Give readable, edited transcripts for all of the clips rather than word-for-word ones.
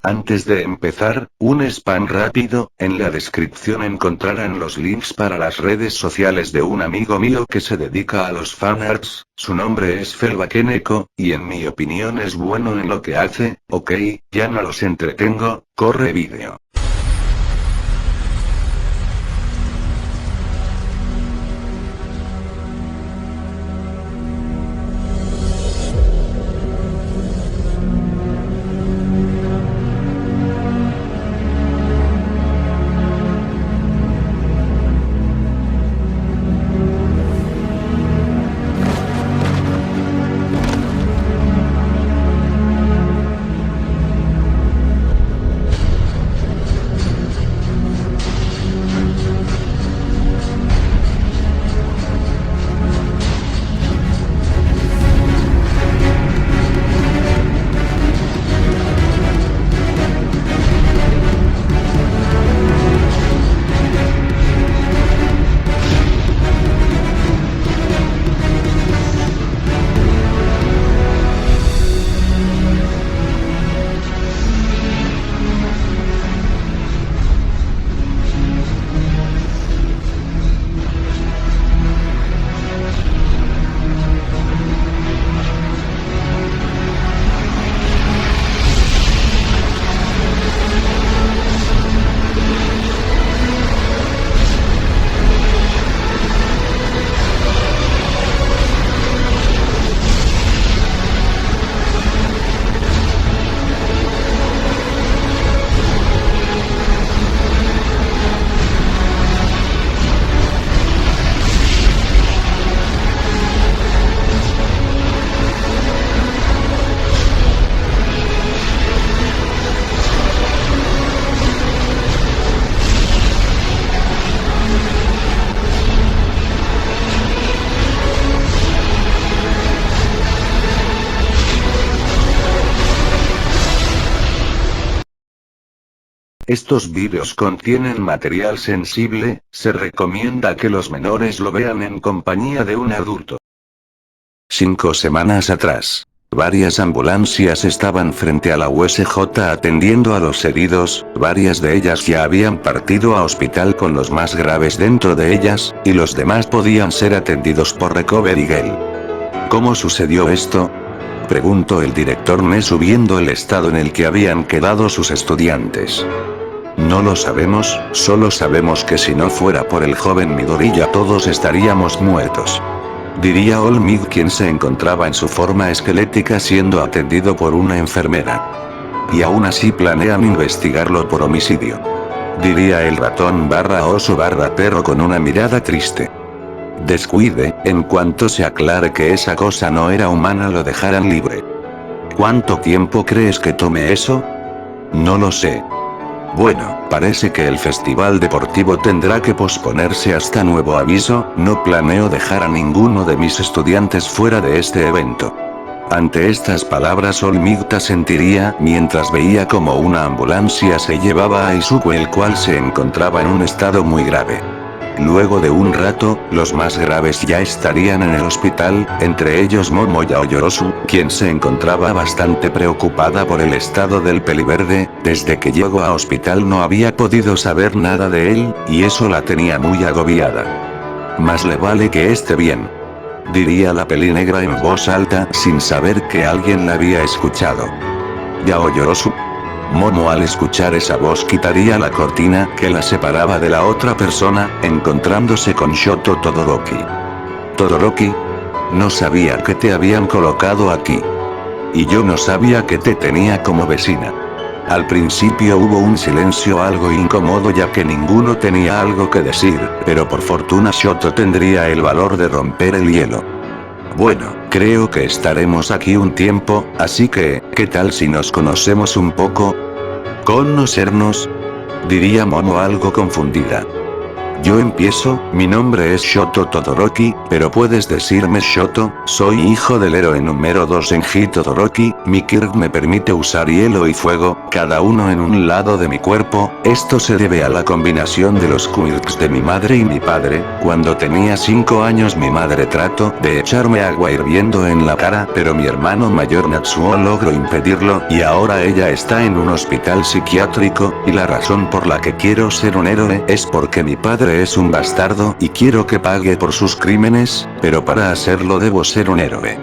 Antes de empezar, un spam rápido, en la descripción encontrarán los links para las redes sociales de un amigo mío que se dedica a los fanarts, su nombre es Felvakeneko, y en mi opinión es bueno en lo que hace. Ok, ya no los entretengo, corre vídeo. Estos vídeos contienen material sensible, se recomienda que los menores lo vean en compañía de un adulto. 5 semanas atrás, varias ambulancias estaban frente a la USJ atendiendo a los heridos, varias de ellas ya habían partido a hospital con los más graves dentro de ellas, y los demás podían ser atendidos por Recovery Girl. ¿Cómo sucedió esto?, preguntó el director Nesu viendo el estado en el que habían quedado sus estudiantes. No lo sabemos, solo sabemos que si no fuera por el joven Midoriya todos estaríamos muertos. Diría Olmig, quien se encontraba en su forma esquelética siendo atendido por una enfermera. Y aún así planean investigarlo por homicidio. Diría el ratón barra oso barra perro con una mirada triste. Descuide, en cuanto se aclare que esa cosa no era humana lo dejarán libre. ¿Cuánto tiempo crees que tome eso? No lo sé. Bueno, parece que el festival deportivo tendrá que posponerse hasta nuevo aviso, no planeo dejar a ninguno de mis estudiantes fuera de este evento. Ante estas palabras Olmigta sentiría mientras veía como una ambulancia se llevaba a Izuku, el cual se encontraba en un estado muy grave. Luego de un rato, los más graves ya estarían en el hospital, entre ellos Momoya Oyorosu, quien se encontraba bastante preocupada por el estado del peliverde. Desde que llegó a hospital no había podido saber nada de él, y eso la tenía muy agobiada. Más le vale que esté bien, diría la pelinegra en voz alta sin saber que alguien la había escuchado. Ya Oyorosu. Momo al escuchar esa voz quitaría la cortina que la separaba de la otra persona, encontrándose con Shoto Todoroki. Todoroki. No sabía que te habían colocado aquí. Y yo no sabía que te tenía como vecina. Al principio hubo un silencio algo incómodo ya que ninguno tenía algo que decir, pero por fortuna Shoto tendría el valor de romper el hielo. Bueno, creo que estaremos aquí un tiempo, así que, ¿qué tal si nos conocemos un poco? ¿Conocernos?, diría Momo algo confundida. Yo empiezo, mi nombre es Shoto Todoroki, pero puedes decirme Shoto, soy hijo del héroe número 2 Genji Todoroki, mi Kirk me permite usar hielo y fuego, cada uno en un lado de mi cuerpo, esto se debe a la combinación de los quirks de mi madre y mi padre, cuando tenía 5 años mi madre trató de echarme agua hirviendo en la cara, pero mi hermano mayor Natsuo logró impedirlo y ahora ella está en un hospital psiquiátrico, y la razón por la que quiero ser un héroe es porque mi padre es un bastardo y quiero que pague por sus crímenes, pero para hacerlo debo ser un héroe.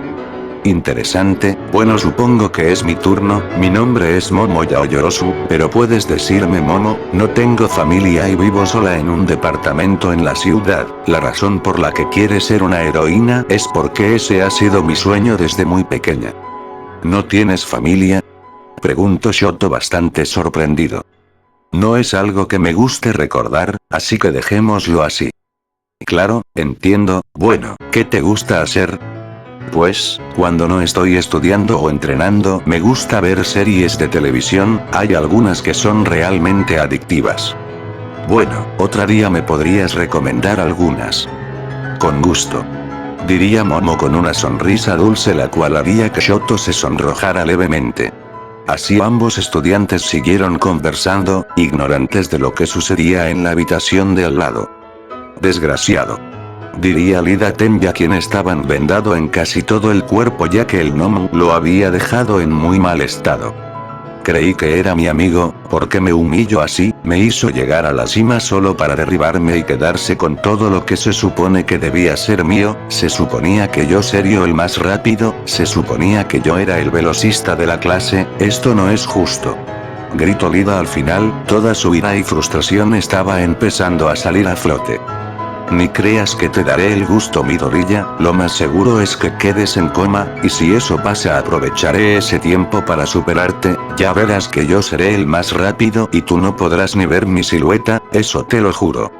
Interesante, bueno supongo que es mi turno, mi nombre es Momo Yaoyorosu, pero puedes decirme Momo, no tengo familia y vivo sola en un departamento en la ciudad, la razón por la que quieres ser una heroína es porque ese ha sido mi sueño desde muy pequeña. ¿No tienes familia? Preguntó Shoto bastante sorprendido. No es algo que me guste recordar, así que dejémoslo así. Claro, entiendo, bueno, ¿qué te gusta hacer? Pues, cuando no estoy estudiando o entrenando, me gusta ver series de televisión, hay algunas que son realmente adictivas. Bueno, otro día me podrías recomendar algunas. Con gusto. Diría Momo con una sonrisa dulce la cual haría que Shoto se sonrojara levemente. Así ambos estudiantes siguieron conversando, ignorantes de lo que sucedía en la habitación de al lado. Desgraciado. Diría Lida Tenbya quien estaba vendado en casi todo el cuerpo ya que el gnomo lo había dejado en muy mal estado. Creí que era mi amigo, ¿por qué me humilló así? Me hizo llegar a la cima solo para derribarme y quedarse con todo lo que se supone que debía ser mío, se suponía que yo sería el más rápido, se suponía que yo era el velocista de la clase, esto no es justo. Gritó Lida al final, toda su ira y frustración estaba empezando a salir a flote. Ni creas que te daré el gusto Midoriya, lo más seguro es que quedes en coma, y si eso pasa aprovecharé ese tiempo para superarte, ya verás que yo seré el más rápido y tú no podrás ni ver mi silueta, eso te lo juro.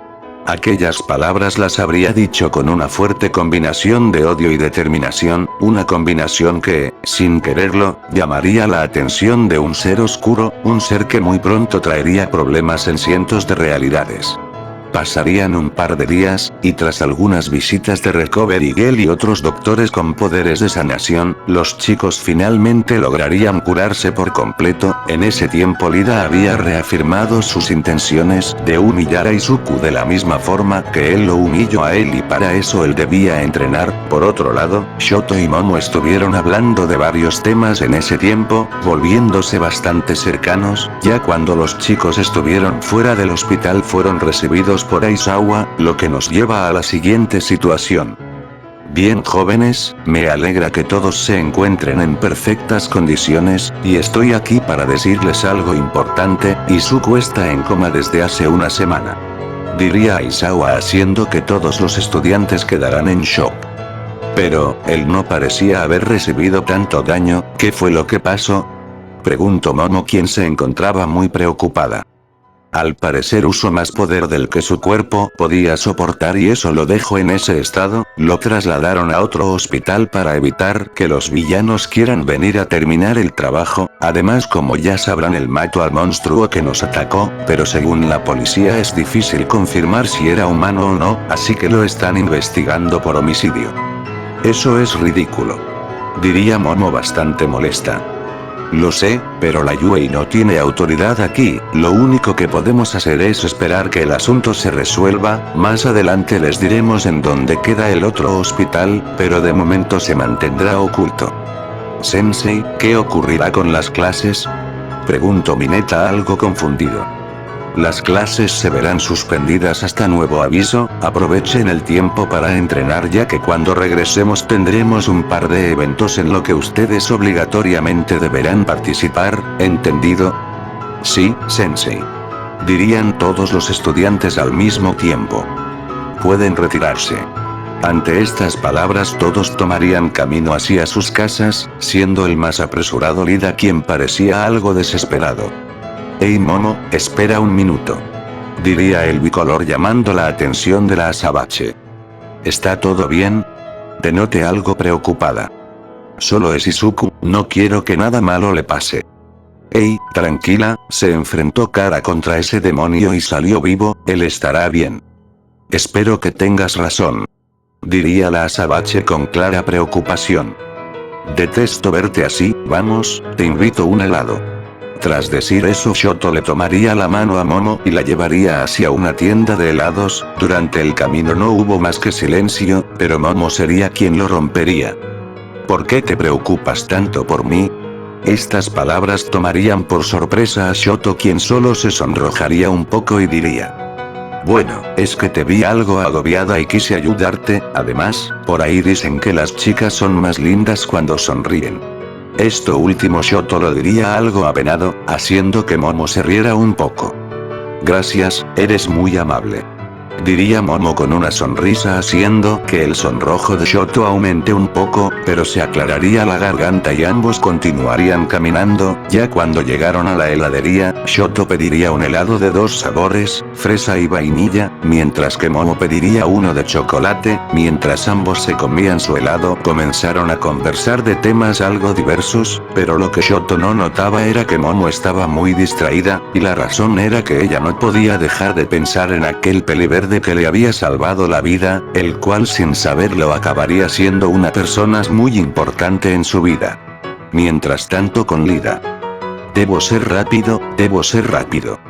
Aquellas palabras las habría dicho con una fuerte combinación de odio y determinación, una combinación que, sin quererlo, llamaría la atención de un ser oscuro, un ser que muy pronto traería problemas en cientos de realidades. Pasarían un par de días, y tras algunas visitas de Recovery Girl y otros doctores con poderes de sanación, los chicos finalmente lograrían curarse por completo, en ese tiempo Lida había reafirmado sus intenciones de humillar a Izuku de la misma forma que él lo humilló a él y para eso él debía entrenar, por otro lado, Shoto y Momo estuvieron hablando de varios temas en ese tiempo, volviéndose bastante cercanos, ya cuando los chicos estuvieron fuera del hospital fueron recibidos por Aizawa, lo que nos lleva a la siguiente situación. Bien jóvenes, me alegra que todos se encuentren en perfectas condiciones, y estoy aquí para decirles algo importante, Izuku está en coma desde hace una semana. Diría Aizawa haciendo que todos los estudiantes quedaran en shock. Pero, él no parecía haber recibido tanto daño, ¿qué fue lo que pasó? Preguntó Momo quien se encontraba muy preocupada. Al parecer usó más poder del que su cuerpo podía soportar y eso lo dejó en ese estado, lo trasladaron a otro hospital para evitar que los villanos quieran venir a terminar el trabajo, además como ya sabrán él mató al monstruo que nos atacó, pero según la policía es difícil confirmar si era humano o no, así que lo están investigando por homicidio. Eso es ridículo. Diría Momo bastante molesta. Lo sé, pero la Yui no tiene autoridad aquí, lo único que podemos hacer es esperar que el asunto se resuelva, más adelante les diremos en dónde queda el otro hospital, pero de momento se mantendrá oculto. Sensei, ¿qué ocurrirá con las clases? Preguntó Mineta algo confundido. Las clases se verán suspendidas hasta nuevo aviso, aprovechen el tiempo para entrenar ya que cuando regresemos tendremos un par de eventos en lo que ustedes obligatoriamente deberán participar, ¿entendido? Sí, sensei. Dirían todos los estudiantes al mismo tiempo. Pueden retirarse. Ante estas palabras todos tomarían camino hacia sus casas, siendo el más apresurado Lida quien parecía algo desesperado. Hey Momo, espera un minuto. Diría el bicolor llamando la atención de la azabache. ¿Está todo bien? Te noté algo preocupada. Solo es Izuku, no quiero que nada malo le pase. Hey, tranquila, se enfrentó cara contra ese demonio y salió vivo, él estará bien. Espero que tengas razón. Diría la azabache con clara preocupación. Detesto verte así, vamos, te invito un helado. Tras decir eso, Shoto le tomaría la mano a Momo y la llevaría hacia una tienda de helados. Durante el camino no hubo más que silencio, pero Momo sería quien lo rompería. ¿Por qué te preocupas tanto por mí? Estas palabras tomarían por sorpresa a Shoto, quien solo se sonrojaría un poco y diría: bueno, es que te vi algo agobiada y quise ayudarte. Además, por ahí dicen que las chicas son más lindas cuando sonríen. Esto último Shoto lo diría algo apenado, haciendo que Momo se riera un poco. Gracias, eres muy amable. Diría Momo con una sonrisa, haciendo que el sonrojo de Shoto aumente un poco, pero se aclararía la garganta y ambos continuarían caminando. Ya cuando llegaron a la heladería, Shoto pediría un helado de 2 sabores, fresa y vainilla, mientras que Momo pediría uno de chocolate. Mientras ambos se comían su helado, comenzaron a conversar de temas algo diversos, pero lo que Shoto no notaba era que Momo estaba muy distraída, y la razón era que ella no podía dejar de pensar en aquel peliverde que le había salvado la vida, el cual sin saberlo acabaría siendo una persona muy importante en su vida. Mientras tanto con Lida. Debo ser rápido, debo ser rápido.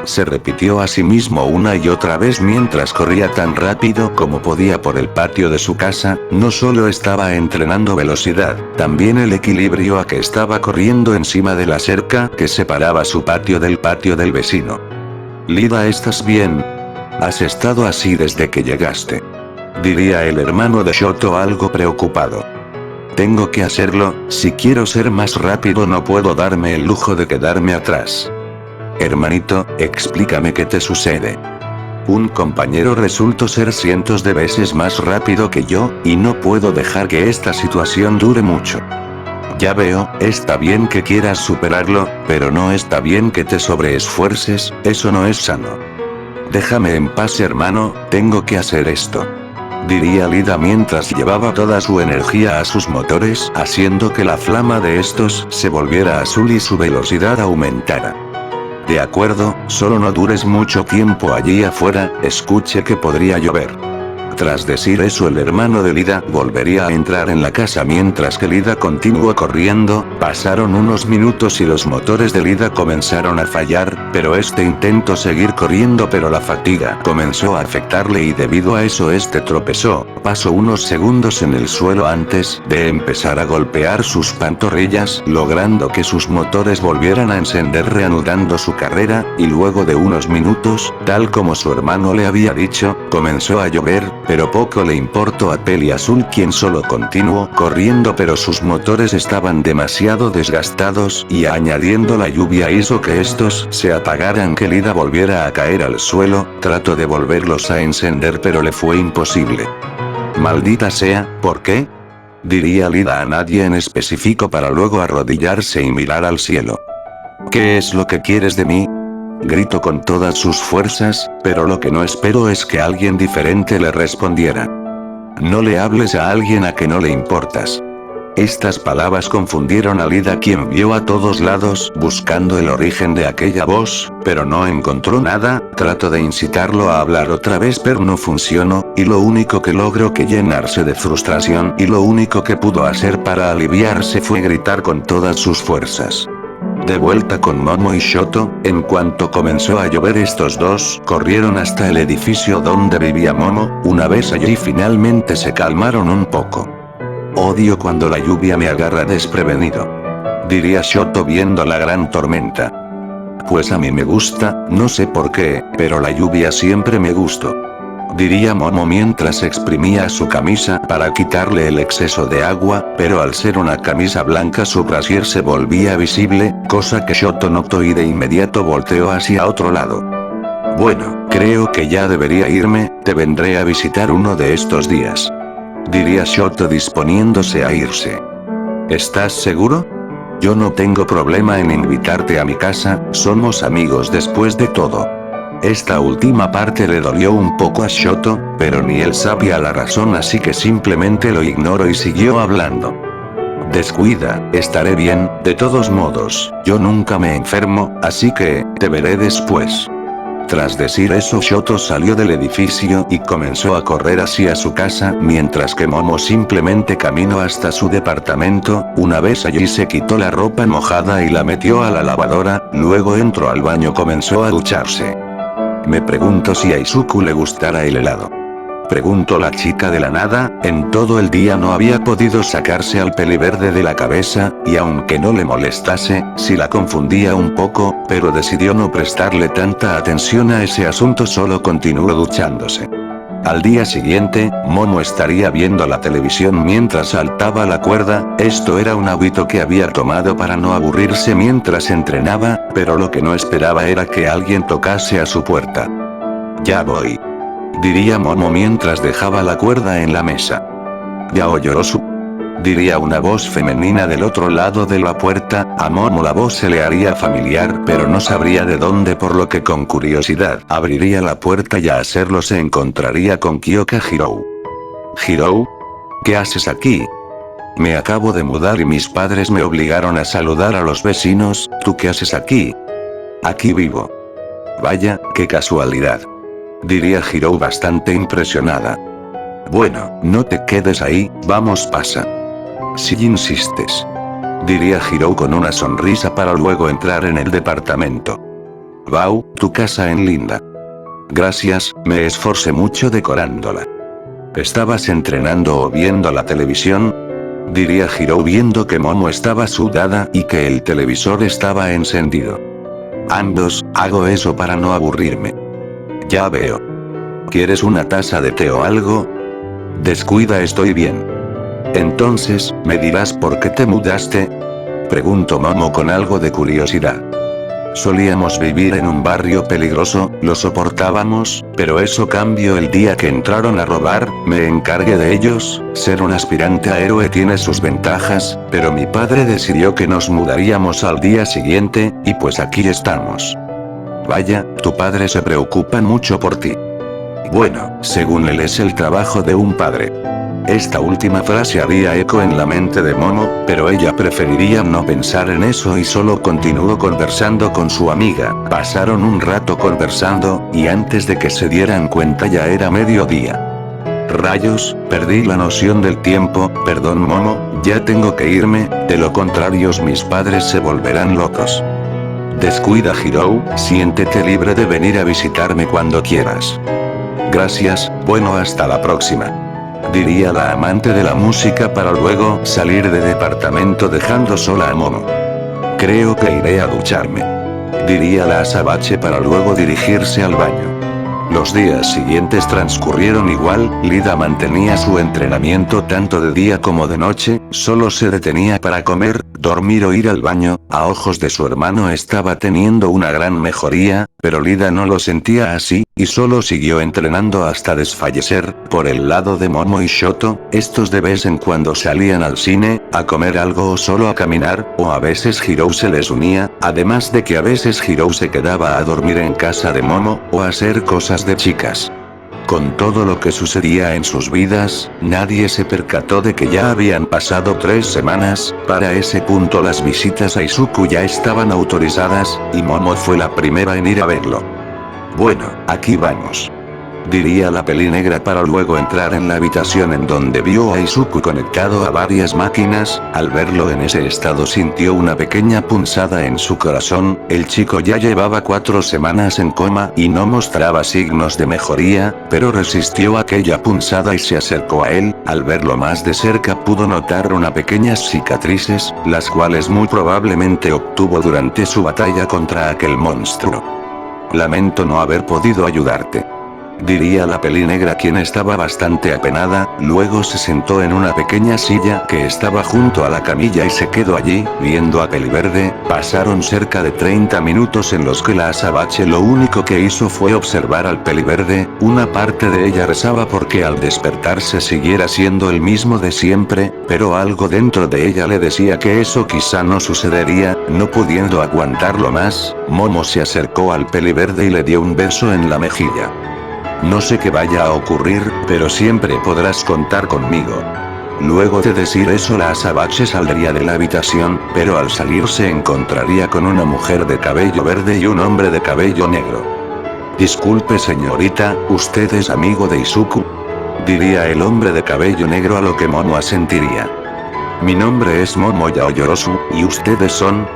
Se repitió a sí mismo una y otra vez mientras corría tan rápido como podía por el patio de su casa. No solo estaba entrenando velocidad, también el equilibrio, a que estaba corriendo encima de la cerca que separaba su patio del vecino. Lida, ¿estás bien? Has estado así desde que llegaste. Diría el hermano de Shoto algo preocupado. Tengo que hacerlo, si quiero ser más rápido no puedo darme el lujo de quedarme atrás. Hermanito, explícame qué te sucede. Un compañero resultó ser cientos de veces más rápido que yo, y no puedo dejar que esta situación dure mucho. Ya veo, está bien que quieras superarlo, pero no está bien que te sobreesfuerces, eso no es sano. Déjame en paz, hermano, tengo que hacer esto. Diría Lida mientras llevaba toda su energía a sus motores, haciendo que la flama de estos se volviera azul y su velocidad aumentara. De acuerdo, solo no dures mucho tiempo allí afuera, escuche que podría llover. Tras decir eso, el hermano de Lida volvería a entrar en la casa mientras que Lida continuó corriendo. Pasaron unos minutos y los motores de Lida comenzaron a fallar, pero este intentó seguir corriendo, pero la fatiga comenzó a afectarle y debido a eso este tropezó. Pasó unos segundos en el suelo antes de empezar a golpear sus pantorrillas, logrando que sus motores volvieran a encender, reanudando su carrera, y luego de unos minutos, tal como su hermano le había dicho, comenzó a llover, pero poco le importó a Peli Azul, quien solo continuó corriendo, pero sus motores estaban demasiado desgastados, y añadiendo la lluvia hizo que estos se apagaran, que Lida volviera a caer al suelo. Trató de volverlos a encender pero le fue imposible. Maldita sea, ¿por qué? Diría Lida a nadie en específico para luego arrodillarse y mirar al cielo. ¿Qué es lo que quieres de mí? Gritó con todas sus fuerzas, pero lo que no esperó es que alguien diferente le respondiera. No le hables a alguien a que no le importas. Estas palabras confundieron a Lida, quien vio a todos lados buscando el origen de aquella voz, pero no encontró nada. Trató de incitarlo a hablar otra vez pero no funcionó, y lo único que logró que llenarse de frustración, y lo único que pudo hacer para aliviarse fue gritar con todas sus fuerzas. De vuelta con Momo y Shoto, en cuanto comenzó a llover estos dos corrieron hasta el edificio donde vivía Momo. Una vez allí finalmente se calmaron un poco. Odio cuando la lluvia me agarra desprevenido. Diría Shoto viendo la gran tormenta. Pues a mí me gusta, no sé por qué, pero la lluvia siempre me gustó. Diría Momo mientras exprimía su camisa para quitarle el exceso de agua, pero al ser una camisa blanca su brasier se volvía visible, cosa que Shoto notó y de inmediato volteó hacia otro lado. Bueno, creo que ya debería irme, te vendré a visitar uno de estos días. Diría Shoto disponiéndose a irse. ¿Estás seguro? Yo no tengo problema en invitarte a mi casa, somos amigos después de todo. Esta última parte le dolió un poco a Shoto, pero ni él sabía la razón, así que simplemente lo ignoró y siguió hablando. Descuida, estaré bien, de todos modos, yo nunca me enfermo, así que, te veré después. Tras decir eso, Shoto salió del edificio y comenzó a correr hacia su casa, mientras que Momo simplemente caminó hasta su departamento. Una vez allí se quitó la ropa mojada y la metió a la lavadora, luego entró al baño y comenzó a ducharse. Me pregunto si a Izuku le gustará el helado. Preguntó la chica de la nada. En todo el día no había podido sacarse al peliverde de la cabeza, y aunque no le molestase, sí la confundía un poco, pero decidió no prestarle tanta atención a ese asunto, solo continuó duchándose. Al día siguiente, Momo estaría viendo la televisión mientras saltaba la cuerda. Esto era un hábito que había tomado para no aburrirse mientras entrenaba, pero lo que no esperaba era que alguien tocase a su puerta. Ya voy, diría Momo mientras dejaba la cuerda en la mesa. Yao Yorosu, diría una voz femenina del otro lado de la puerta. A Momo la voz se le haría familiar, pero no sabría de dónde, por lo que con curiosidad abriría la puerta y a hacerlo se encontraría con Kyoka Hirou. ¿Hirou? ¿Qué haces aquí? Me acabo de mudar y mis padres me obligaron a saludar a los vecinos. ¿Tú qué haces aquí? Aquí vivo. Vaya, qué casualidad, diría Hirou bastante impresionada. Bueno, no te quedes ahí, vamos, pasa. Si insistes, diría Hirou con una sonrisa para luego entrar en el departamento. Wow, tu casa en linda. Gracias, me esforcé mucho decorándola. ¿Estabas entrenando o viendo la televisión? Diría Hirou viendo que Momo estaba sudada y que el televisor estaba encendido. Ambos, hago eso para no aburrirme. Ya veo. ¿Quieres una taza de té o algo? Descuida, estoy bien. Entonces, ¿me dirás por qué te mudaste? Preguntó Momo con algo de curiosidad. Solíamos vivir en un barrio peligroso, lo soportábamos, pero eso cambió el día que entraron a robar. Me encargué de ellos. Ser un aspirante a héroe tiene sus ventajas, pero mi padre decidió que nos mudaríamos al día siguiente, y pues aquí estamos. Vaya, tu padre se preocupa mucho por ti. Bueno, según él es el trabajo de un padre. Esta última frase haría eco en la mente de Momo, pero ella preferiría no pensar en eso y solo continuó conversando con su amiga. Pasaron un rato conversando, y antes de que se dieran cuenta ya era mediodía. Rayos, perdí la noción del tiempo. Perdón, Momo, ya tengo que irme, de lo contrario mis padres se volverán locos. Descuida, Hirou, siéntete libre de venir a visitarme cuando quieras. Gracias, bueno, hasta la próxima, diría la amante de la música para luego salir del departamento dejando sola a Momo. Creo que iré a ducharme, diría la azabache para luego dirigirse al baño. Los días siguientes transcurrieron igual. Lida mantenía su entrenamiento tanto de día como de noche, solo se detenía para comer, dormir o ir al baño. A ojos de su hermano estaba teniendo una gran mejoría, pero Lida no lo sentía así, y solo siguió entrenando hasta desfallecer. Por el lado de Momo y Shoto, estos de vez en cuando salían al cine, a comer algo o solo a caminar, o a veces Hirou se les unía, además de que a veces Hirou se quedaba a dormir en casa de Momo, o a hacer cosas de chicas. Con todo lo que sucedía en sus vidas, nadie se percató de que ya habían pasado 3 semanas. Para ese punto las visitas a Izuku ya estaban autorizadas, y Momo fue la primera en ir a verlo. Bueno, aquí vamos, diría la pelinegra para luego entrar en la habitación en donde vio a Izuku conectado a varias máquinas. Al verlo en ese estado sintió una pequeña punzada en su corazón. El chico ya llevaba 4 semanas en coma y no mostraba signos de mejoría, pero resistió aquella punzada y se acercó a él. Al verlo más de cerca pudo notar unas pequeñas cicatrices, las cuales muy probablemente obtuvo durante su batalla contra aquel monstruo. Lamento no haber podido ayudarte, diría la pelinegra, quien estaba bastante apenada. Luego se sentó en una pequeña silla que estaba junto a la camilla y se quedó allí, viendo a Peliverde. Pasaron cerca de 30 minutos en los que la azabache lo único que hizo fue observar al Peliverde. Una parte de ella rezaba porque al despertarse siguiera siendo el mismo de siempre, pero algo dentro de ella le decía que eso quizá no sucedería. No pudiendo aguantarlo más, Momo se acercó al Peliverde y le dio un beso en la mejilla. No sé qué vaya a ocurrir, pero siempre podrás contar conmigo. Luego de decir eso, la azabache saldría de la habitación, pero al salir se encontraría con una mujer de cabello verde y un hombre de cabello negro. Disculpe señorita, ¿usted es amigo de Izuku? Diría el hombre de cabello negro, a lo que Momo asentiría. Mi nombre es Momo Yaoyorozu, ¿y ustedes son?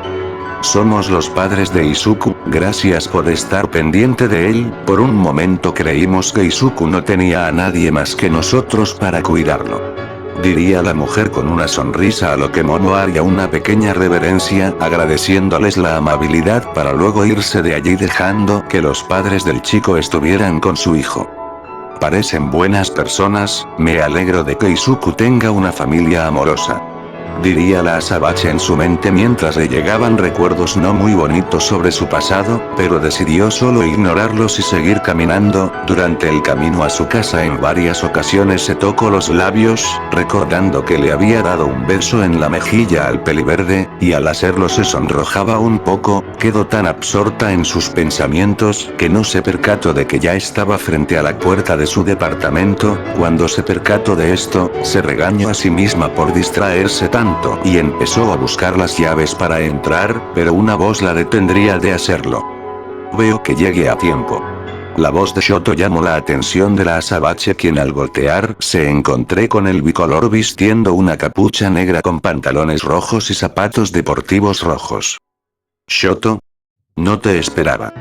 Somos los padres de Izuku, gracias por estar pendiente de él. Por un momento creímos que Izuku no tenía a nadie más que nosotros para cuidarlo. Diría la mujer con una sonrisa, a lo que Momo haría una pequeña reverencia, agradeciéndoles la amabilidad para luego irse de allí dejando que los padres del chico estuvieran con su hijo. Parecen buenas personas, me alegro de que Izuku tenga una familia amorosa. Diría la Asabache en su mente mientras le llegaban recuerdos no muy bonitos sobre su pasado, pero decidió solo ignorarlos y seguir caminando. Durante el camino a su casa en varias ocasiones se tocó los labios, recordando que le había dado un beso en la mejilla al peliverde, y al hacerlo se sonrojaba un poco. Quedó tan absorta en sus pensamientos que no se percató de que ya estaba frente a la puerta de su departamento. Cuando se percató de esto, se regañó a sí misma por distraerse tanto, y empezó a buscar las llaves para entrar, pero una voz la detendría de hacerlo. Veo que llegue a tiempo. La voz de Shoto llamó la atención de la Asabache, quien al voltear se encontré con el bicolor vistiendo una capucha negra con pantalones rojos y zapatos deportivos rojos. Shoto. No te esperaba.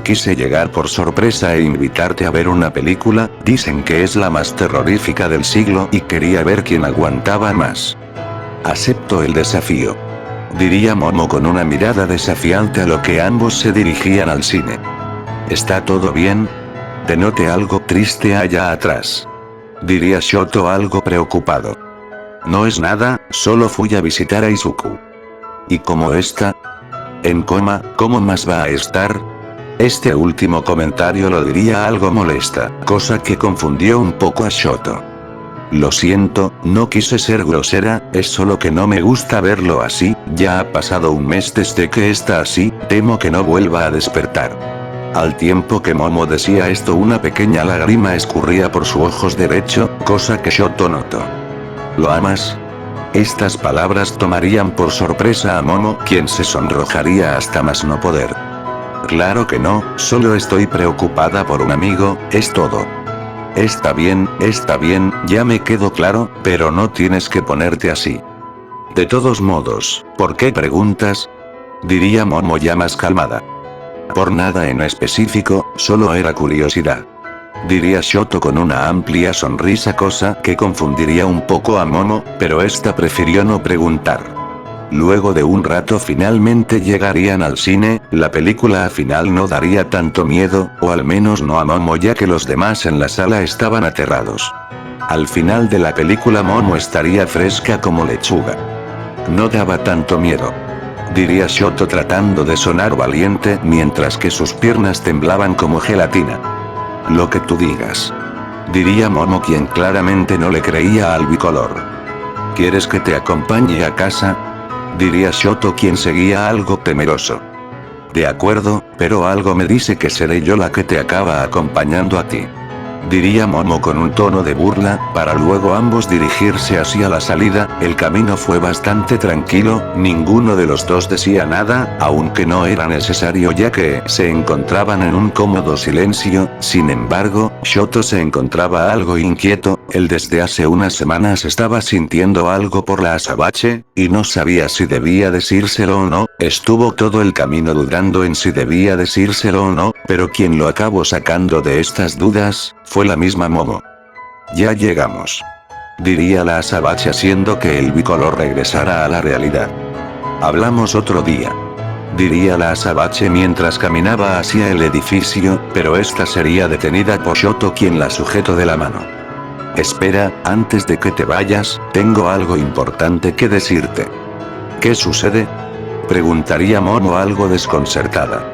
Quise llegar por sorpresa e invitarte a ver una película, dicen que es la más terrorífica del siglo y quería ver quién aguantaba más. Acepto el desafío. Diría Momo con una mirada desafiante, a lo que ambos se dirigían al cine. ¿Está todo bien? Denoté algo triste allá atrás. Diría Shoto algo preocupado. No es nada, solo fui a visitar a Izuku. ¿Y cómo está? En coma, ¿cómo más va a estar? Este último comentario lo diría algo molesta, cosa que confundió un poco a Shoto. Lo siento, no quise ser grosera, es solo que no me gusta verlo así, ya ha pasado un mes desde que está así, temo que no vuelva a despertar. Al tiempo que Momo decía esto, una pequeña lágrima escurría por su ojo derecho, cosa que Shoto notó. ¿Lo amas? Estas palabras tomarían por sorpresa a Momo, quien se sonrojaría hasta más no poder. Claro que no, solo estoy preocupada por un amigo, es todo. Está bien, ya me quedó claro, pero no tienes que ponerte así. De todos modos, ¿por qué preguntas? Diría Momo ya más calmada. Por nada en específico, solo era curiosidad. Diría Shoto con una amplia sonrisa, cosa que confundiría un poco a Momo, pero esta prefirió no preguntar. Luego de un rato finalmente llegarían al cine. La película final no daría tanto miedo, o al menos no a Momo, ya que los demás en la sala estaban aterrados. Al final de la película Momo estaría fresca como lechuga. No daba tanto miedo. Diría Shoto tratando de sonar valiente mientras que sus piernas temblaban como gelatina. Lo que tú digas. Diría Momo, quien claramente no le creía al bicolor. ¿Quieres que te acompañe a casa? Diría Shoto, quien seguía algo temeroso. De acuerdo, pero algo me dice que seré yo la que te acaba acompañando a ti. Diría Momo con un tono de burla, para luego ambos dirigirse hacia la salida. El camino fue bastante tranquilo, ninguno de los dos decía nada, aunque no era necesario ya que se encontraban en un cómodo silencio. Sin embargo, Shoto se encontraba algo inquieto, él desde hace unas semanas estaba sintiendo algo por la Asabache, y no sabía si debía decírselo o no. Estuvo todo el camino dudando en si debía decírselo o no, pero quien lo acabó sacando de estas dudas fue la misma Momo. Ya llegamos. Diría la Asabache haciendo que el bicolor regresara a la realidad. Hablamos otro día. Diría la Asabache mientras caminaba hacia el edificio, pero esta sería detenida por Shoto, quien la sujetó de la mano. Espera, antes de que te vayas, tengo algo importante que decirte. ¿Qué sucede? Preguntaría Momo algo desconcertada.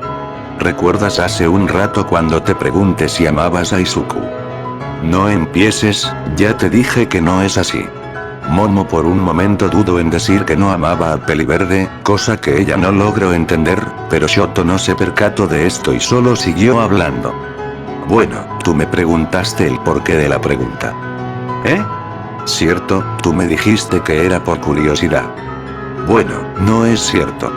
¿Recuerdas hace un rato cuando te pregunté si amabas a Izuku? No empieces, ya te dije que no es así. Momo por un momento dudó en decir que no amaba al peliverde, cosa que ella no logró entender, pero Shoto no se percató de esto y solo siguió hablando. Bueno, tú me preguntaste el porqué de la pregunta. ¿Eh? Cierto, tú me dijiste que era por curiosidad. Bueno, no es cierto.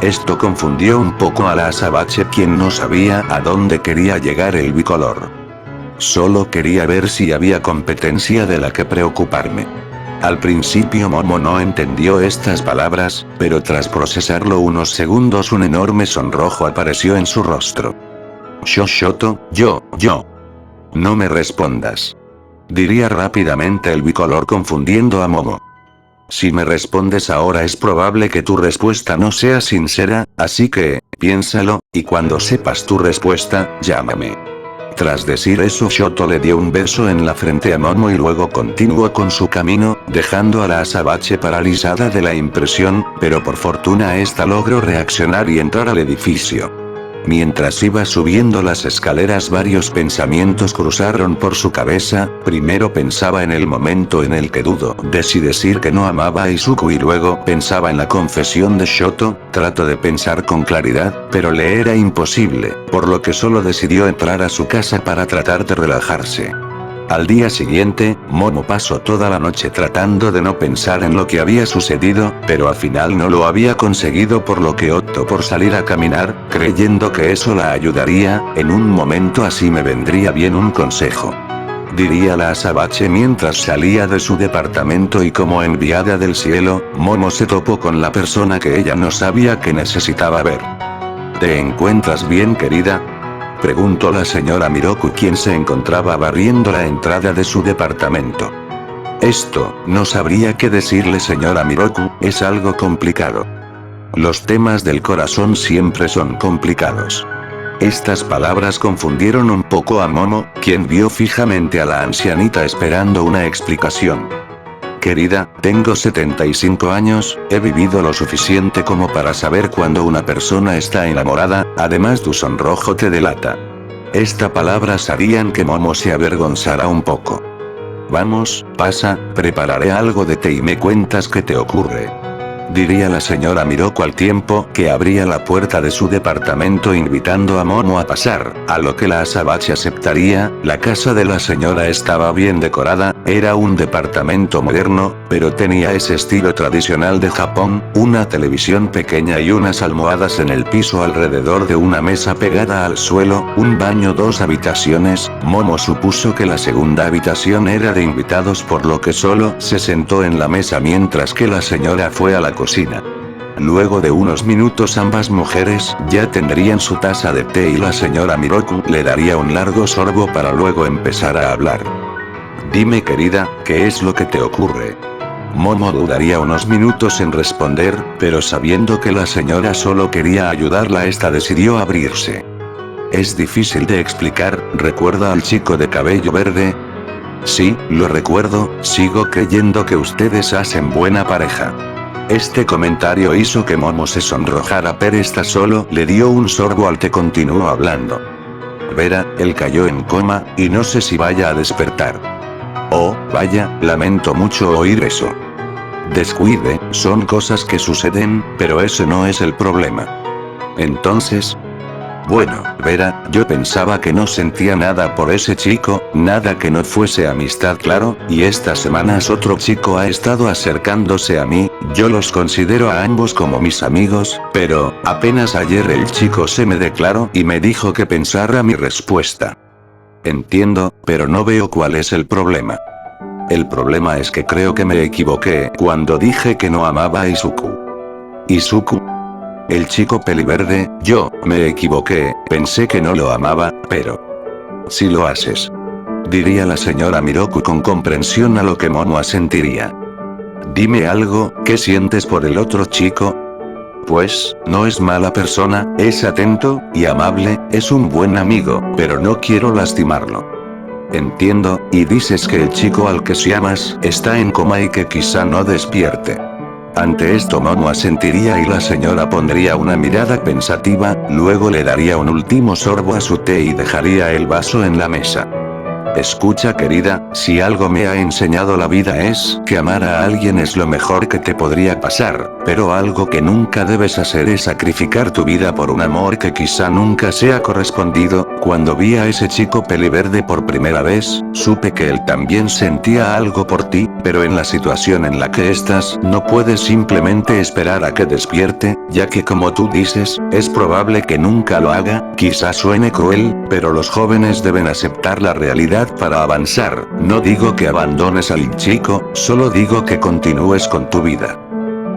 Esto confundió un poco a la azabache, quien no sabía a dónde quería llegar el bicolor. Solo quería ver si había competencia de la que preocuparme. Al principio Momo no entendió estas palabras, pero tras procesarlo unos segundos un enorme sonrojo apareció en su rostro. Shoto, yo. No me respondas. Diría rápidamente el bicolor confundiendo a Momo. Si me respondes ahora es probable que tu respuesta no sea sincera, así que, piénsalo, y cuando sepas tu respuesta, llámame. Tras decir eso Shoto le dio un beso en la frente a Momo y luego continuó con su camino, dejando a la azabache paralizada de la impresión, pero por fortuna esta logró reaccionar y entrar al edificio. Mientras iba subiendo las escaleras varios pensamientos cruzaron por su cabeza, primero pensaba en el momento en el que dudó de si decir que no amaba a Izuku y luego pensaba en la confesión de Shoto, trató de pensar con claridad, pero le era imposible, por lo que solo decidió entrar a su casa para tratar de relajarse. Al día siguiente, Momo pasó toda la noche tratando de no pensar en lo que había sucedido, pero al final no lo había conseguido por lo que optó por salir a caminar, creyendo que eso la ayudaría, en un momento así me vendría bien un consejo. Diría la azabache mientras salía de su departamento y como enviada del cielo, Momo se topó con la persona que ella no sabía que necesitaba ver. ¿Te encuentras bien, querida? Preguntó la señora Miroku, quien se encontraba barriendo la entrada de su departamento. Esto, no sabría qué decirle, señora Miroku, es algo complicado. Los temas del corazón siempre son complicados. Estas palabras confundieron un poco a Momo, quien vio fijamente a la ancianita esperando una explicación. Querida, tengo 75 años, he vivido lo suficiente como para saber cuando una persona está enamorada, además tu sonrojo te delata. Estas palabras harían que Momo se avergonzara un poco. Vamos, pasa, prepararé algo de té y me cuentas qué te ocurre. Diría la señora Miroku al tiempo que abría la puerta de su departamento invitando a Momo a pasar, a lo que la azabache aceptaría. La casa de la señora estaba bien decorada, era un departamento moderno, pero tenía ese estilo tradicional de Japón, una televisión pequeña y unas almohadas en el piso alrededor de una mesa pegada al suelo, un baño, 2 habitaciones. Momo supuso que la segunda habitación era de invitados, por lo que solo se sentó en la mesa mientras que la señora fue a la cocina. Luego de unos minutos ambas mujeres ya tendrían su taza de té y la señora Miroku le daría un largo sorbo para luego empezar a hablar. Dime, querida, ¿qué es lo que te ocurre? Momo dudaría unos minutos en responder, pero sabiendo que la señora solo quería ayudarla, esta decidió abrirse. Es difícil de explicar, ¿recuerda al chico de cabello verde? Sí, lo recuerdo, sigo creyendo que ustedes hacen buena pareja. Este comentario hizo que Momo se sonrojara, pero esta solo le dio un sorbo al té. Continuó hablando. Vera, él cayó en coma, y no sé si vaya a despertar. Oh, vaya, lamento mucho oír eso. Descuide, son cosas que suceden, pero ese no es el problema. Entonces... Bueno, Vera, yo pensaba que no sentía nada por ese chico, nada que no fuese amistad, claro, y estas semanas otro chico ha estado acercándose a mí, yo los considero a ambos como mis amigos, pero, apenas ayer el chico se me declaró y me dijo que pensara mi respuesta. Entiendo, pero no veo cuál es el problema. El problema es que creo que me equivoqué cuando dije que no amaba a Izuku. ¿Izuku? El chico peliverde, yo, me equivoqué, pensé que no lo amaba, pero... Si lo haces. Diría la señora Miroku con comprensión, a lo que Momo asentiría. Dime algo, ¿qué sientes por el otro chico? Pues, no es mala persona, es atento, y amable, es un buen amigo, pero no quiero lastimarlo. Entiendo, y dices que el chico al que si amas, está en coma y que quizá no despierte. Ante esto Momo asentiría y la señora pondría una mirada pensativa, luego le daría un último sorbo a su té y dejaría el vaso en la mesa. Escucha querida, si algo me ha enseñado la vida es que amar a alguien es lo mejor que te podría pasar, pero algo que nunca debes hacer es sacrificar tu vida por un amor que quizá nunca sea correspondido. Cuando vi a ese chico peliverde por primera vez, supe que él también sentía algo por ti, pero en la situación en la que estás, no puedes simplemente esperar a que despierte, ya que como tú dices, es probable que nunca lo haga. Quizá suene cruel, pero los jóvenes deben aceptar la realidad para avanzar. No digo que abandones al chico, solo digo que continúes con tu vida.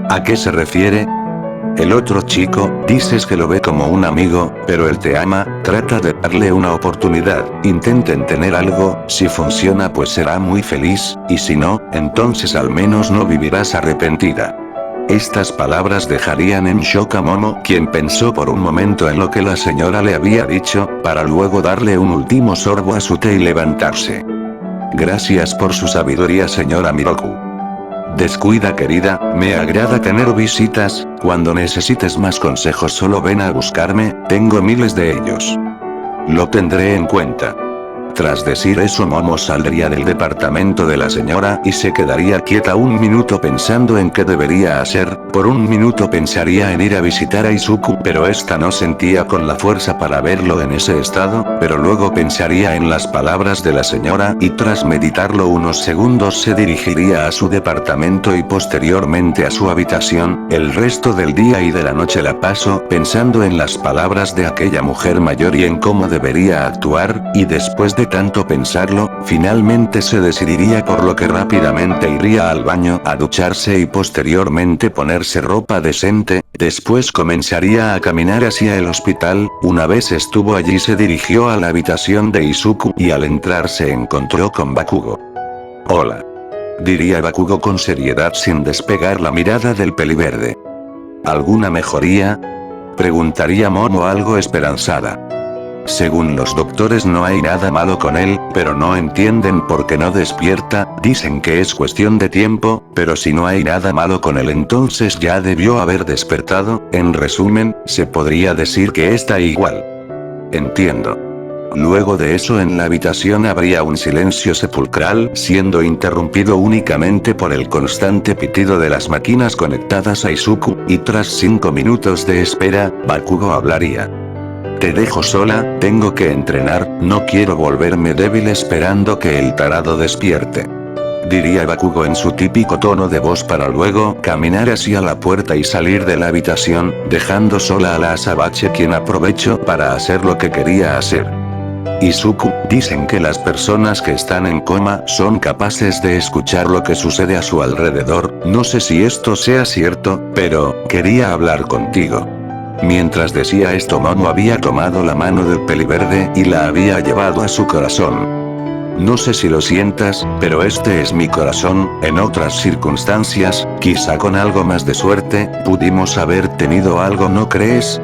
¿A qué se refiere? El otro chico, dices que lo ve como un amigo, pero él te ama, trata de darle una oportunidad, intenten tener algo, si funciona pues será muy feliz, y si no, entonces al menos no vivirás arrepentida. Estas palabras dejarían en shock a Momo, quien pensó por un momento en lo que la señora le había dicho, para luego darle un último sorbo a su té y levantarse. Gracias por su sabiduría, señora Miroku. Descuida querida, me agrada tener visitas, cuando necesites más consejos solo ven a buscarme, tengo miles de ellos. Lo tendré en cuenta. Tras decir eso Momo saldría del departamento de la señora y se quedaría quieta un minuto pensando en qué debería hacer. Por un minuto pensaría en ir a visitar a Izuku, pero esta no sentía con la fuerza para verlo en ese estado, pero luego pensaría en las palabras de la señora y tras meditarlo unos segundos se dirigiría a su departamento y posteriormente a su habitación. El resto del día y de la noche la pasó pensando en las palabras de aquella mujer mayor y en cómo debería actuar, y después de tanto pensarlo, finalmente se decidiría por lo que rápidamente iría al baño a ducharse y posteriormente ponerse ropa decente, después comenzaría a caminar hacia el hospital. Una vez estuvo allí se dirigió a la habitación de Izuku y al entrar se encontró con Bakugo. Hola. Diría Bakugo con seriedad sin despegar la mirada del peliverde. ¿Alguna mejoría? Preguntaría Momo algo esperanzada. Según los doctores no hay nada malo con él, pero no entienden por qué no despierta, dicen que es cuestión de tiempo, pero si no hay nada malo con él entonces ya debió haber despertado. En resumen, se podría decir que está igual. Entiendo. Luego de eso en la habitación habría un silencio sepulcral, siendo interrumpido únicamente por el constante pitido de las máquinas conectadas a Izuku, y tras 5 minutos de espera, Bakugo hablaría. Te dejo sola, tengo que entrenar, no quiero volverme débil esperando que el tarado despierte. Diría Bakugo en su típico tono de voz para luego caminar hacia la puerta y salir de la habitación, dejando sola a la Azabache quien aprovechó para hacer lo que quería hacer. Izuku, dicen que las personas que están en coma son capaces de escuchar lo que sucede a su alrededor, no sé si esto sea cierto, pero quería hablar contigo. Mientras decía esto Momo había tomado la mano del peliverde y la había llevado a su corazón. No sé si lo sientas, pero este es mi corazón. En otras circunstancias, quizá con algo más de suerte, pudimos haber tenido algo, ¿no crees?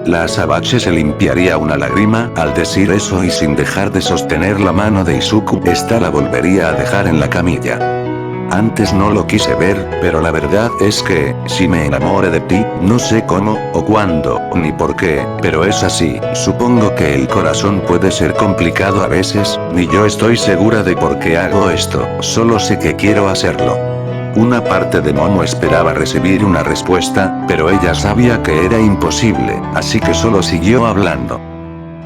La Azabache se limpiaría una lágrima al decir eso y sin dejar de sostener la mano de Izuku, esta la volvería a dejar en la camilla. Antes no lo quise ver, pero la verdad es que, si me enamoré de ti, no sé cómo, o cuándo, ni por qué, pero es así. Supongo que el corazón puede ser complicado a veces, ni yo estoy segura de por qué hago esto, solo sé que quiero hacerlo. Una parte de Momo esperaba recibir una respuesta, pero ella sabía que era imposible, así que solo siguió hablando.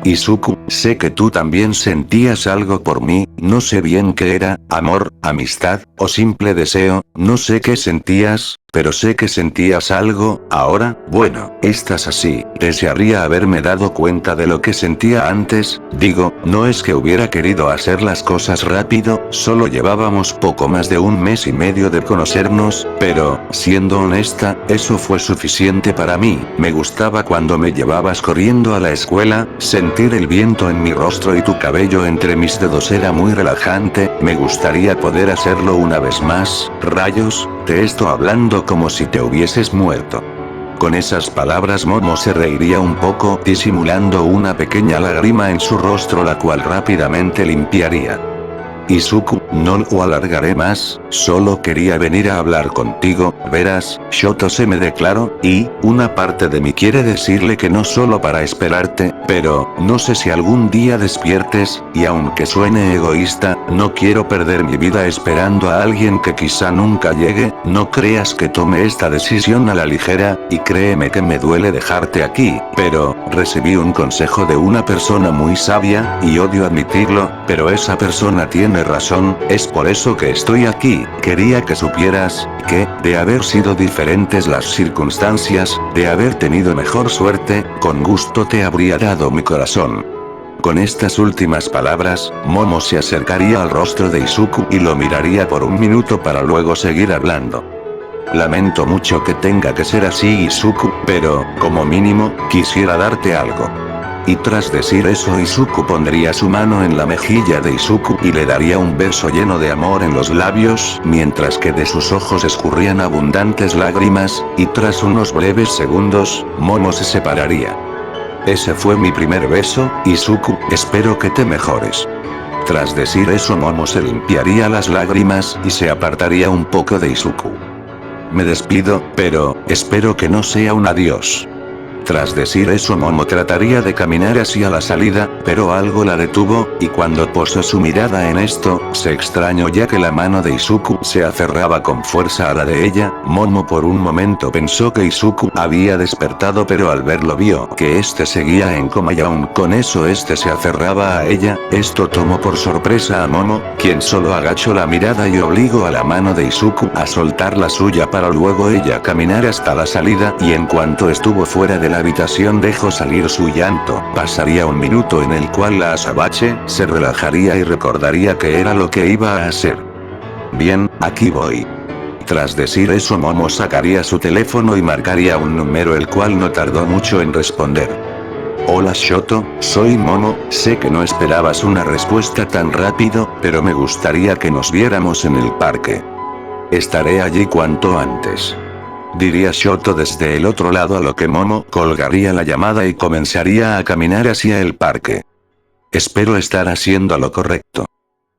Izuku, sé que tú también sentías algo por mí, no sé bien qué era, amor, amistad, o simple deseo, no sé qué sentías, pero sé que sentías algo. Ahora, bueno, estás así, desearía haberme dado cuenta de lo que sentía antes, digo, no es que hubiera querido hacer las cosas rápido, solo llevábamos poco más de 1 mes y medio de conocernos, pero, siendo honesta, eso fue suficiente para mí. Me gustaba cuando me llevabas corriendo a la escuela, sentir el viento en mi rostro y tu cabello entre mis dedos era muy relajante, me gustaría poder hacerlo una vez más. Rayos, te estoy hablando como si te hubieses muerto. Con esas palabras Momo se reiría un poco, disimulando una pequeña lágrima en su rostro la cual rápidamente limpiaría. Izuku, no lo alargaré más, solo quería venir a hablar contigo, verás, Shoto se me declaró, y, una parte de mí quiere decirle que no solo para esperarte, pero, no sé si algún día despiertes, y aunque suene egoísta, no quiero perder mi vida esperando a alguien que quizá nunca llegue, no creas que tome esta decisión a la ligera, y créeme que me duele dejarte aquí, pero, recibí un consejo de una persona muy sabia, y odio admitirlo, pero esa persona tiene razón, es por eso que estoy aquí, quería que supieras, que, de haber sido diferentes las circunstancias, de haber tenido mejor suerte, con gusto te habría dado mi corazón. Con estas últimas palabras, Momo se acercaría al rostro de Izuku y lo miraría por un minuto para luego seguir hablando. Lamento mucho que tenga que ser así, Izuku, pero, como mínimo, quisiera darte algo. Y tras decir eso, Izuku pondría su mano en la mejilla de Izuku y le daría un beso lleno de amor en los labios, mientras que de sus ojos escurrían abundantes lágrimas, y tras unos breves segundos, Momo se separaría. Ese fue mi primer beso, Izuku, espero que te mejores. Tras decir eso, Momo se limpiaría las lágrimas y se apartaría un poco de Izuku. Me despido, pero, espero que no sea un adiós. Tras decir eso, Momo trataría de caminar hacia la salida, pero algo la detuvo, y cuando posó su mirada en esto, se extrañó ya que la mano de Izuku se aferraba con fuerza a la de ella. Momo por un momento pensó que Izuku había despertado, pero al verlo vio que este seguía en coma y aún con eso este se aferraba a ella. Esto tomó por sorpresa a Momo, quien solo agachó la mirada y obligó a la mano de Izuku a soltar la suya para luego ella caminar hasta la salida, y en cuanto estuvo fuera de la habitación dejó salir su llanto. Pasaría un minuto en el cual la Azabache se relajaría y recordaría qué era lo que iba a hacer. Bien, aquí voy. Tras decir eso, Momo sacaría su teléfono y marcaría un número el cual no tardó mucho en responder. Hola Shoto, soy Momo, sé que no esperabas una respuesta tan rápido, pero me gustaría que nos viéramos en el parque. Estaré allí cuanto antes. Diría Shoto desde el otro lado, a lo que Momo colgaría la llamada y comenzaría a caminar hacia el parque. Espero estar haciendo lo correcto.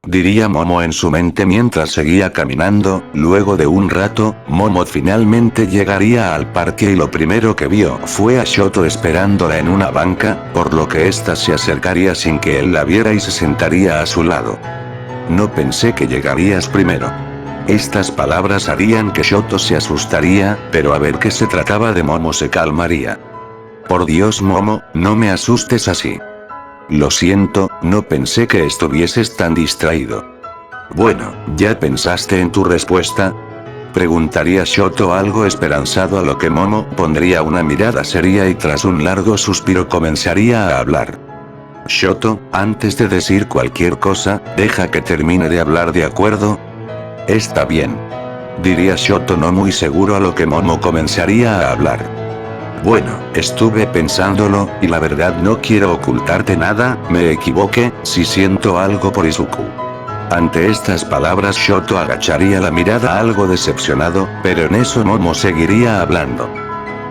Diría Momo en su mente mientras seguía caminando. Luego de un rato, Momo finalmente llegaría al parque y lo primero que vio fue a Shoto esperándola en una banca, por lo que ésta se acercaría sin que él la viera y se sentaría a su lado. No pensé que llegarías primero. Estas palabras harían que Shoto se asustaría, pero a ver que se trataba de Momo se calmaría. Por Dios Momo, no me asustes así. Lo siento, no pensé que estuvieses tan distraído. Bueno, ¿ya pensaste en tu respuesta? Preguntaría Shoto algo esperanzado, a lo que Momo pondría una mirada seria y tras un largo suspiro comenzaría a hablar. Shoto, antes de decir cualquier cosa, deja que termine de hablar, ¿de acuerdo? Está bien. Diría Shoto no muy seguro, a lo que Momo comenzaría a hablar. Bueno, estuve pensándolo, y la verdad no quiero ocultarte nada, me equivoqué, si siento algo por Izuku. Ante estas palabras Shoto agacharía la mirada algo decepcionado, pero en eso Momo seguiría hablando.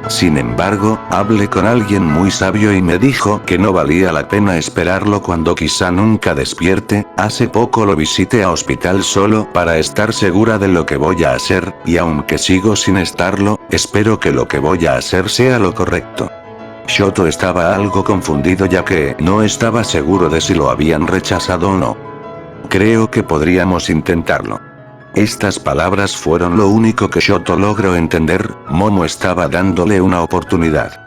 Sin embargo, hablé con alguien muy sabio y me dijo que no valía la pena esperarlo cuando quizá nunca despierte. Hace poco lo visité a hospital solo para estar segura de lo que voy a hacer, y aunque sigo sin estarlo, espero que lo que voy a hacer sea lo correcto. Shoto estaba algo confundido ya que no estaba seguro de si lo habían rechazado o no. Creo que podríamos intentarlo. Estas palabras fueron lo único que Shoto logró entender. Momo estaba dándole una oportunidad.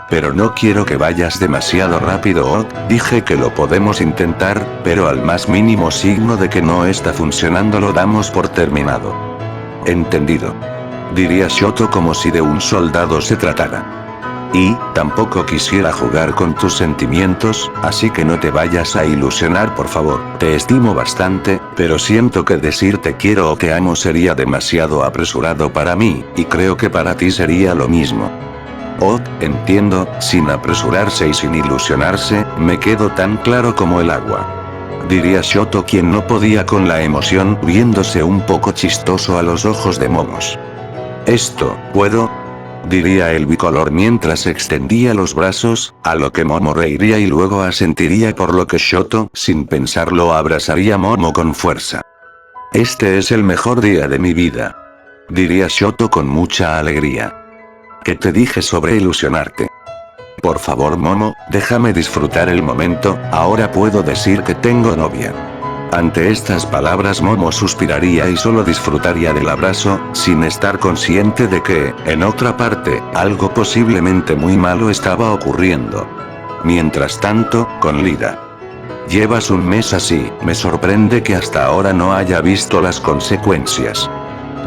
Pero no quiero que vayas demasiado rápido, dije que lo podemos intentar, pero al más mínimo signo de que no está funcionando lo damos por terminado. Entendido. Diría Shoto como si de un soldado se tratara. Y, tampoco quisiera jugar con tus sentimientos, así que no te vayas a ilusionar por favor. Te estimo bastante, pero siento que decir te quiero o te amo sería demasiado apresurado para mí, y creo que para ti sería lo mismo. Oh, entiendo, sin apresurarse y sin ilusionarse, me quedo tan claro como el agua. Diría Shoto, quien no podía con la emoción, viéndose un poco chistoso a los ojos de Momos. ¿Esto, puedo? diría el bicolor mientras extendía los brazos, a lo que Momo reiría y luego asentiría, por lo que Shoto, sin pensarlo, abrazaría a Momo con fuerza. Este es el mejor día de mi vida, diría Shoto con mucha alegría. ¿Qué te dije sobre ilusionarte? Por favor, Momo, déjame disfrutar el momento, ahora puedo decir que tengo novia. Ante estas palabras Momo suspiraría y solo disfrutaría del abrazo, sin estar consciente de que, en otra parte, algo posiblemente muy malo estaba ocurriendo. Mientras tanto, con Lida. Llevas un mes así, me sorprende que hasta ahora no haya visto las consecuencias,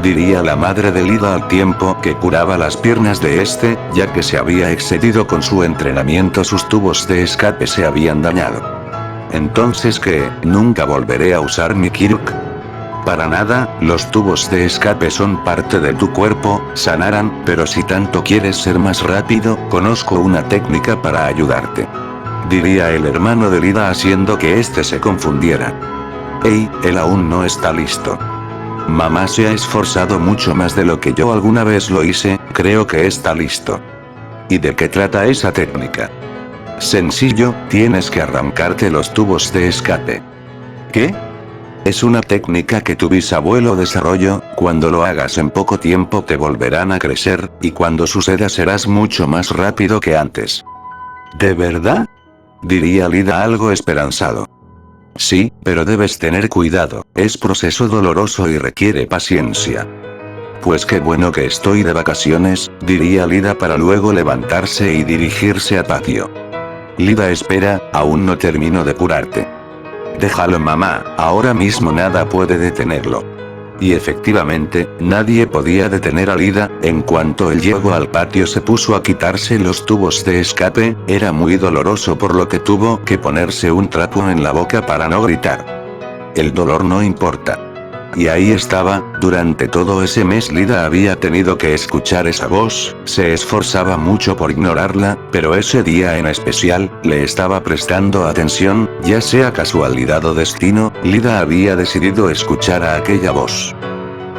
diría la madre de Lida al tiempo que curaba las piernas de este, ya que se había excedido con su entrenamiento, sus tubos de escape se habían dañado. Entonces ¿qué? ¿Nunca volveré a usar mi Kiruk? Para nada, los tubos de escape son parte de tu cuerpo, sanarán, pero si tanto quieres ser más rápido, conozco una técnica para ayudarte, diría el hermano de Lida haciendo que este se confundiera. Hey, él aún no está listo. Mamá se ha esforzado mucho más de lo que yo alguna vez lo hice, creo que está listo. ¿Y de qué trata esa técnica? Sencillo, tienes que arrancarte los tubos de escape. ¿Qué? Es una técnica que tu bisabuelo desarrolló, cuando lo hagas en poco tiempo te volverán a crecer, y cuando suceda serás mucho más rápido que antes. ¿De verdad? Diría Lida algo esperanzado. Sí, pero debes tener cuidado, es proceso doloroso y requiere paciencia. Pues qué bueno que estoy de vacaciones, diría Lida para luego levantarse y dirigirse al patio. Lida, espera, aún no termino de curarte. Déjalo, mamá, ahora mismo nada puede detenerlo. Y efectivamente, nadie podía detener a Lida. En cuanto él llegó al patio se puso a quitarse los tubos de escape, era muy doloroso por lo que tuvo que ponerse un trapo en la boca para no gritar. El dolor no importa. Y ahí estaba, durante todo ese mes Lida había tenido que escuchar esa voz, se esforzaba mucho por ignorarla, pero ese día en especial, le estaba prestando atención, ya sea casualidad o destino, Lida había decidido escuchar a aquella voz.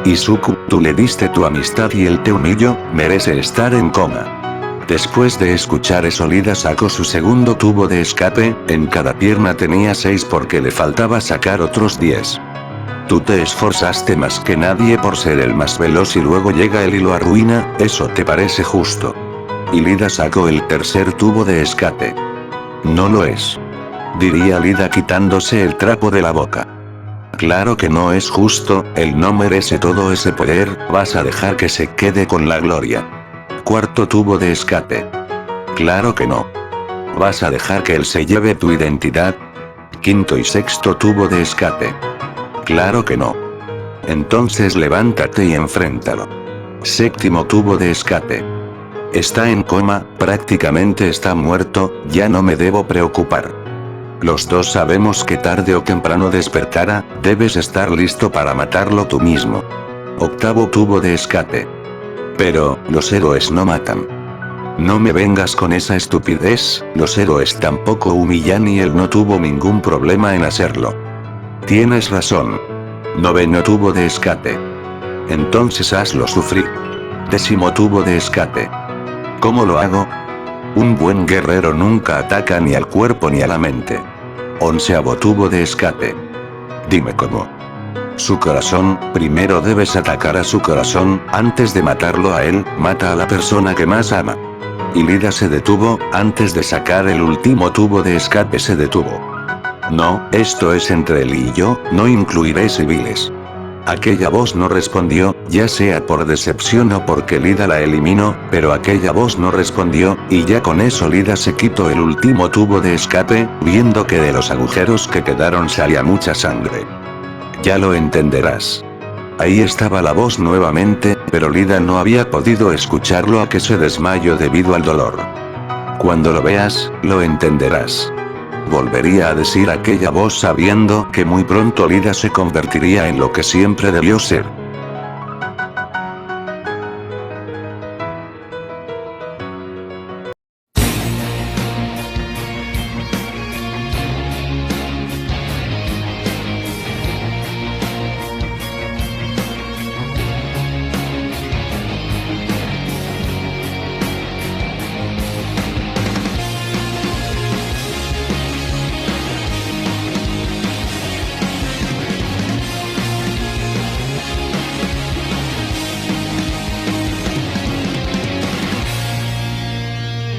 Izuku, tú le diste tu amistad y él te humilló, merece estar en coma. Después de escuchar eso Lida sacó su segundo tubo de escape, en cada pierna tenía 6 porque le faltaba sacar otros 10. Tú te esforzaste más que nadie por ser el más veloz y luego llega él y lo arruina, ¿eso te parece justo? Y Lida sacó el tercer tubo de escape. No lo es, diría Lida quitándose el trapo de la boca. Claro que no es justo, él no merece todo ese poder, vas a dejar que se quede con la gloria. Cuarto tubo de escape. Claro que no. Vas a dejar que él se lleve tu identidad. Quinto y sexto tubo de escape. Claro que no. Entonces levántate y enfréntalo. Séptimo tubo de escape. Está en coma, prácticamente está muerto, ya no me debo preocupar. Los dos sabemos que tarde o temprano despertará, debes estar listo para matarlo tú mismo. Octavo tubo de escape. Pero, los héroes no matan. No me vengas con esa estupidez, los héroes tampoco humillan y él no tuvo ningún problema en hacerlo. Tienes razón. Noveno tubo de escape. Entonces hazlo sufrir. Décimo tubo de escape. ¿Cómo lo hago? Un buen guerrero nunca ataca ni al cuerpo ni a la mente. Onceavo tubo de escape. Dime cómo. Su corazón, primero debes atacar a su corazón, antes de matarlo a él, mata a la persona que más ama. Y Lida se detuvo, antes de sacar el último tubo de escape se detuvo. No, esto es entre él y yo, no incluiré civiles. Aquella voz no respondió, ya sea por decepción o porque Lida la eliminó, pero aquella voz no respondió, y ya con eso Lida se quitó el último tubo de escape, viendo que de los agujeros que quedaron salía mucha sangre. Ya lo entenderás. Ahí estaba la voz nuevamente, pero Lida no había podido escucharlo a que se desmayó debido al dolor. Cuando lo veas, lo entenderás. Volvería a decir aquella voz sabiendo que muy pronto Lida se convertiría en lo que siempre debió ser.